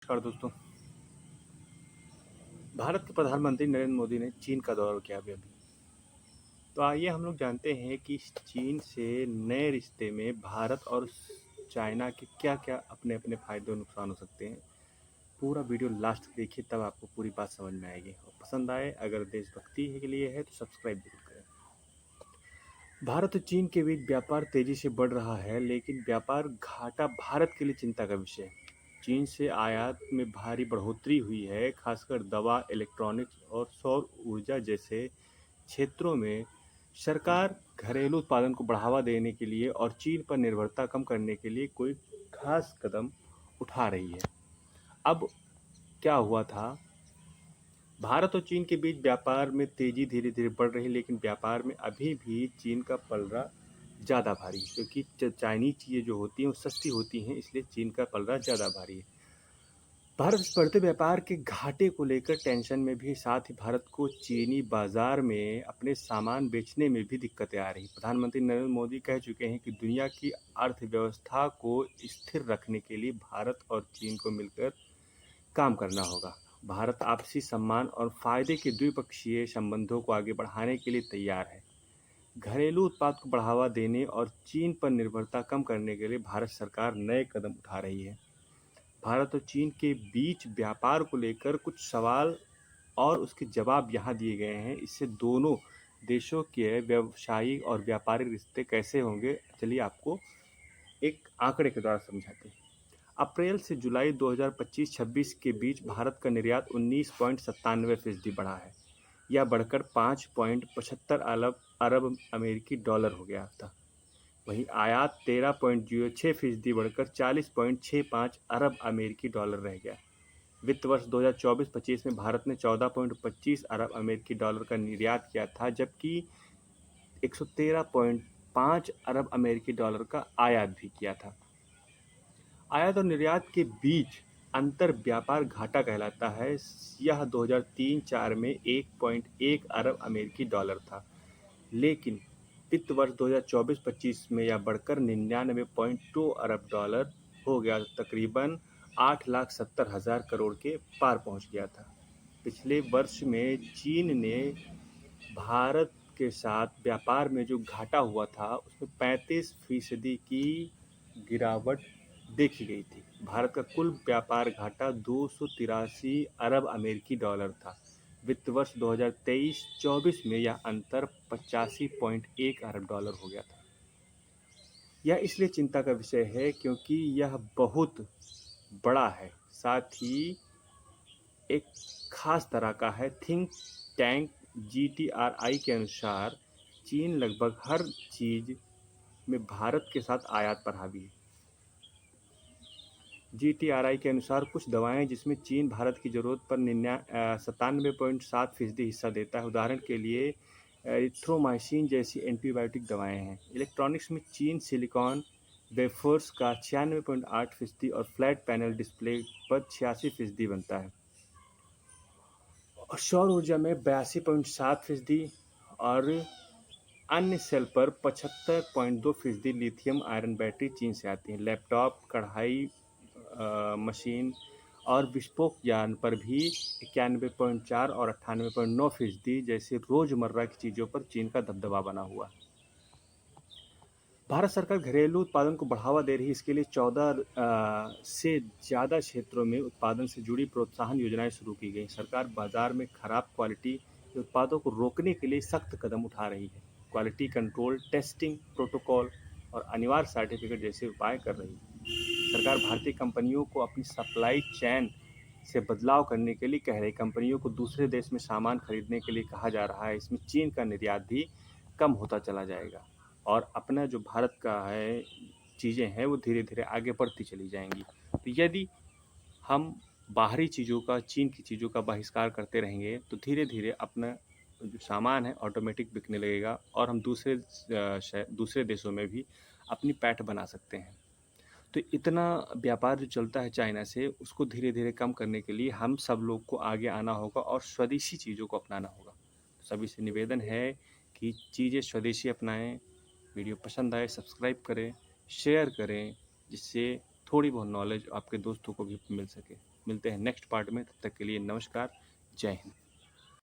नमस्कार दोस्तों। भारत के प्रधानमंत्री नरेंद्र मोदी ने चीन का दौरा किया अभी। तो आइए हम लोग जानते हैं कि इस चीन से नए रिश्ते में भारत और चाइना के क्या-क्या अपने-अपने फ़ायदे और नुकसान हो सकते हैं। पूरा वीडियो लास्ट तक देखिए, तब आपको पूरी बात समझ में आएगी और पसंद आए, अगर देशभक्ति के लिए है तो सब्सक्राइब जरूर करें। भारत और चीन के बीच व्यापार तेजी से बढ़ रहा है, लेकिन व्यापार घाटा भारत के लिए चिंता का विषय है। चीन से आयात में भारी बढ़ोतरी हुई है, खासकर दवा, इलेक्ट्रॉनिक्स और सौर ऊर्जा जैसे क्षेत्रों में। सरकार घरेलू उत्पादन को बढ़ावा देने के लिए और चीन पर निर्भरता कम करने के लिए कोई खास कदम उठा रही है। अब क्या हुआ था, भारत और चीन के बीच व्यापार में तेजी धीरे धीरे बढ़ रही है, लेकिन व्यापार में अभी भी चीन का पलड़ा ज़्यादा भारी है, क्योंकि चाइनीज चीज़ें जो होती हैं वो सस्ती होती हैं, इसलिए चीन का पलड़ा ज़्यादा भारी है। भारत इस बढ़ते व्यापार के घाटे को लेकर टेंशन में भी, साथ ही भारत को चीनी बाजार में अपने सामान बेचने में भी दिक्कतें आ रही। प्रधानमंत्री नरेंद्र मोदी कह चुके हैं कि दुनिया की अर्थव्यवस्था को स्थिर रखने के लिए भारत और चीन को मिलकर काम करना होगा। भारत आपसी सम्मान और फायदे के द्विपक्षीय संबंधों को आगे बढ़ाने के लिए तैयार है। घरेलू उत्पाद को बढ़ावा देने और चीन पर निर्भरता कम करने के लिए भारत सरकार नए कदम उठा रही है। भारत और चीन के बीच व्यापार को लेकर कुछ सवाल और उसके जवाब यहाँ दिए गए हैं। इससे दोनों देशों के व्यवसायिक और व्यापारिक रिश्ते कैसे होंगे, चलिए आपको एक आंकड़े के द्वारा समझाते हैं। अप्रैल से जुलाई 2025-26 के बीच भारत का निर्यात 19.97% बढ़ा है। यह बढ़कर 5.75 अरब अमेरिकी डॉलर हो गया था। वहीं आयात 13.06% बढ़कर 40.65 अरब अमेरिकी डॉलर रह गया। वित्त वर्ष 2024-25 में भारत ने 14.25 अरब अमेरिकी डॉलर का निर्यात किया था, जबकि 113.5 अरब अमेरिकी डॉलर का आयात भी किया था। आयात और निर्यात के बीच अंतर व्यापार घाटा कहलाता है। यह 2003-04 में 1.1 अरब अमेरिकी डॉलर था, लेकिन वित्त वर्ष 2024-25 में यह बढ़कर 99.2 अरब डॉलर हो गया, तकरीबन 8,70,000 करोड़ के पार पहुंच गया था। पिछले वर्ष में चीन ने भारत के साथ व्यापार में जो घाटा हुआ था, उसमें 35% की गिरावट देखी गई थी। भारत का कुल व्यापार घाटा 283 अरब अमेरिकी डॉलर था। वित्त वर्ष 2023-24 में यह अंतर 85.1 अरब डॉलर हो गया था। यह इसलिए चिंता का विषय है क्योंकि यह बहुत बड़ा है, साथ ही एक खास तरह का है। थिंक टैंक GTRI के अनुसार चीन लगभग हर चीज में भारत के साथ आयात पर हावी है। GTRI के अनुसार कुछ दवाएं जिसमें चीन भारत की ज़रूरत पर 97.7% हिस्सा देता है। उदाहरण के लिए एरिथ्रोमाइसिन जैसी एंटीबायोटिक दवाएं हैं। इलेक्ट्रॉनिक्स में चीन सिलिकॉन वेफर्स का 96.8% और फ्लैट पैनल डिस्प्ले पर 86% बनता है। और सौर ऊर्जा में 82.7% और अन्य सेल पर 75.2% लिथियम आयरन बैटरी चीन से आती हैं। लैपटॉप, कढ़ाई मशीन और विस्फोट यान पर भी 91.4 और 98.9% जैसे रोजमर्रा की चीज़ों पर चीन का दबदबा बना हुआ है। भारत सरकार घरेलू उत्पादन को बढ़ावा दे रही है। इसके लिए 14 से ज़्यादा क्षेत्रों में उत्पादन से जुड़ी प्रोत्साहन योजनाएं शुरू की गई। सरकार बाजार में खराब क्वालिटी के उत्पादों को रोकने के लिए सख्त कदम उठा रही है। क्वालिटी कंट्रोल, टेस्टिंग प्रोटोकॉल और अनिवार्य सर्टिफिकेट जैसे उपाय कर रही है। सरकार भारतीय कंपनियों को अपनी सप्लाई चैन से बदलाव करने के लिए कह रही। कंपनियों को दूसरे देश में सामान खरीदने के लिए कहा जा रहा है। इसमें चीन का निर्यात भी कम होता चला जाएगा और अपना जो भारत का है चीज़ें हैं वो धीरे धीरे आगे बढ़ती चली जाएंगी। तो यदि हम बाहरी चीज़ों का, चीन की चीज़ों का बहिष्कार करते रहेंगे तो धीरे धीरे अपना जो सामान है ऑटोमेटिक बिकने लगेगा और हम दूसरे देशों में भी अपनी पैठ बना सकते हैं। तो इतना व्यापार जो चलता है चाइना से, उसको धीरे धीरे कम करने के लिए हम सब लोग को आगे आना होगा और स्वदेशी चीज़ों को अपनाना होगा। सभी से निवेदन है कि चीज़ें स्वदेशी अपनाएं। वीडियो पसंद आए सब्सक्राइब करें, शेयर करें, जिससे थोड़ी बहुत नॉलेज आपके दोस्तों को भी मिल सके। मिलते हैं नेक्स्ट पार्ट में, तब तक के लिए नमस्कार, जय हिंद।